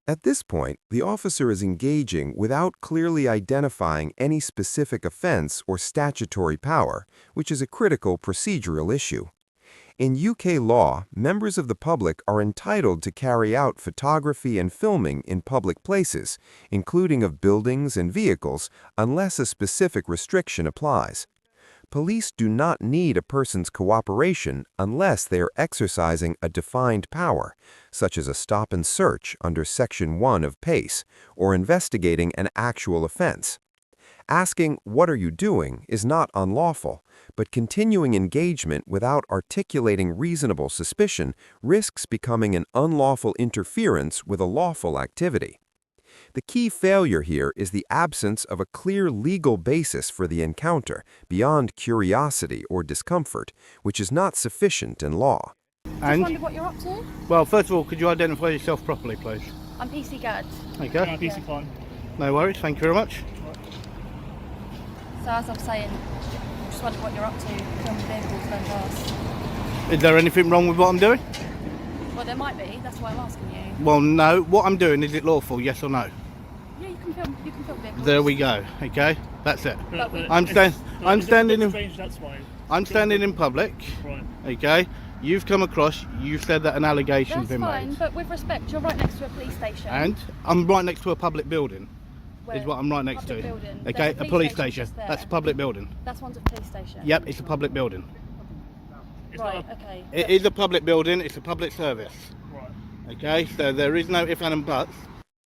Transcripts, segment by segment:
At this point, the officer is engaging without clearly identifying any specific offense or statutory power, which is a critical procedural issue. In UK law, members of the public are entitled to carry out photography and filming in public places, including of buildings and vehicles, unless a specific restriction applies. Police do not need a person's cooperation unless they are exercising a defined power, such as a stop and search under Section 1 of PACE, or investigating an actual offense. Asking, "What are you doing?" is not unlawful, but continuing engagement without articulating reasonable suspicion risks becoming an unlawful interference with a lawful activity. The key failure here is the absence of a clear legal basis for the encounter beyond curiosity or discomfort, which is not sufficient in law. Just wondered what you're up to? Well, first of all, could you identify yourself properly, please? I'm PC Gad. Okay. Yeah, PC fine. No worries, thank you very much. So as I'm saying, just wondered what you're up to, film vehicles going past. Is there anything wrong with what I'm doing? Well, there might be, that's why I'm asking you. Well, no. What I'm doing, is it lawful, yes or no? Yeah, you can film vehicles. There we go, okay? That's it. But I'm standing in... Strange, that's fine. I'm standing in public, Right. okay? You've come across, you've said that an allegation's That's been fine, made. but with respect, you're right next to a police station. And I'm right next to a public building, Where- is what I'm right next public to. building. Okay, There's a police station. just there. That's a public building. That's one's a police station. Yep, it's a public building. It's Right, not okay. It is a public building, it's a public service. right. Okay, so there is no if and buts.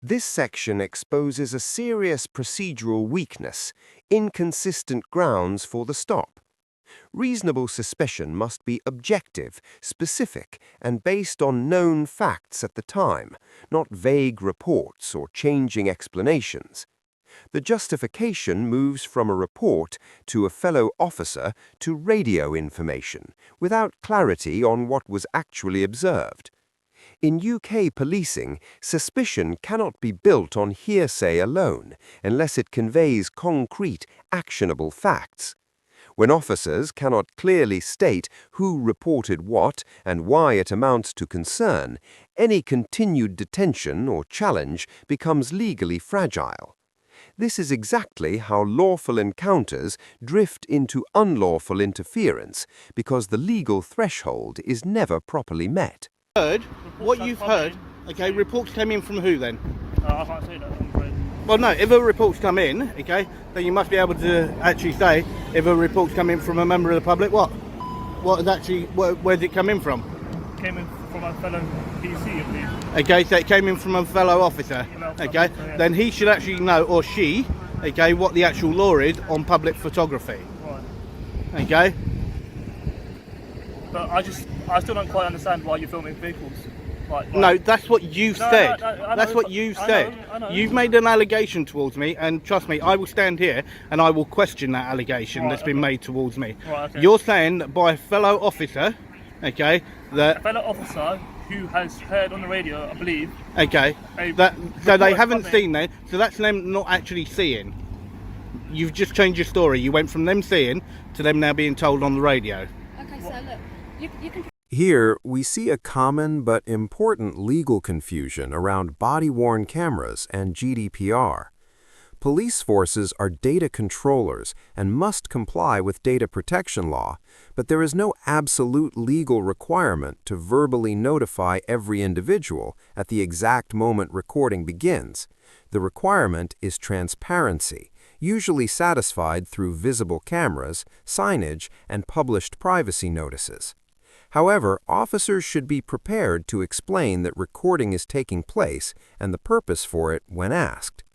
This section exposes a serious procedural weakness, inconsistent grounds for the stop. Reasonable suspicion must be objective, specific, and based on known facts at the time, not vague reports or changing explanations. The justification moves from a report to a fellow officer to radio information, without clarity on what was actually observed. In UK policing, suspicion cannot be built on hearsay alone, unless it conveys concrete, actionable facts. When officers cannot clearly state who reported what and why it amounts to concern, any continued detention or challenge becomes legally fragile. This is exactly how lawful encounters drift into unlawful interference, because the legal threshold is never properly met. What you've heard, okay, reports came in from who then? I can't say that, I'm afraid. Well, no, if a report's come in, okay, then you must be able to actually say if a report's come in from a member of the public, what is actually, where's it come in from? Came in from a fellow PC, I believe. Okay, so it came in from a fellow officer, okay, then he should actually know, or she, okay, what the actual law is on public photography, Right. okay? But I still don't quite understand why you're filming vehicles. Like, No, that's what you've No, said. no, I That's know, what you've I said. know, I know. You've made an allegation towards me, and trust me, I will stand here and I will question that allegation Right, that's been okay. made towards me. Right, okay. You're saying that by a fellow officer, okay, A that fellow officer who has heard on the radio, I believe, okay, A that so they report haven't coming. seen that, so that's them not actually seeing. You've just changed your story. You went from them seeing to them now being told on the radio. Okay, so look, you can... Here, we see a common but important legal confusion around body-worn cameras and GDPR. Police forces are data controllers and must comply with data protection law, but there is no absolute legal requirement to verbally notify every individual at the exact moment recording begins. The requirement is transparency, usually satisfied through visible cameras, signage, and published privacy notices. However, officers should be prepared to explain that recording is taking place and the purpose for it when asked.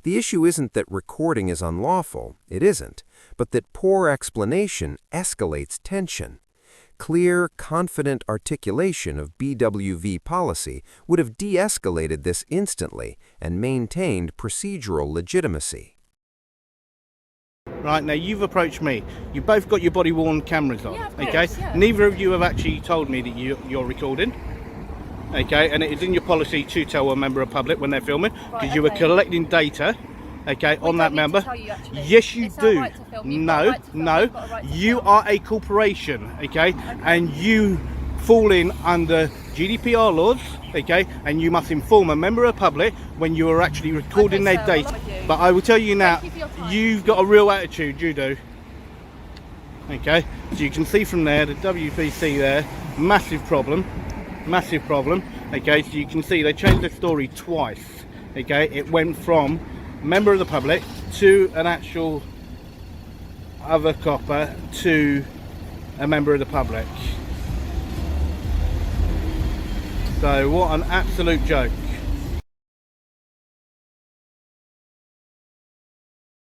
The issue isn't that recording is unlawful, it isn't, but that poor explanation escalates tension. Clear, confident articulation of BWV policy would have de-escalated this instantly and maintained procedural legitimacy. Right, now you've approached me. You both got your body-worn cameras on, Yeah, of okay? course, yeah. Neither of you have actually told me that you're recording, okay? And it is in your policy to tell a member of the public when they're filming, because Right, you were okay. collecting data, okay, We on that don't need to member. tell you, actually. Yes, you It's our do. right to film. You've got a No, right to film. no. You've got a right to You film. are a corporation, okay? And you fall in under GDPR laws, okay, and you must inform a member of the public when you are actually recording Okay, their sir, data. well, I'm with you. But I will tell you now, Thank you for your time. you've got a real attitude, you do. Okay, so you can see from there, the WPC there, massive problem. Okay, so you can see they changed the story twice. Okay, it went from member of the public to an actual other copper to a member of the public. So what an absolute joke.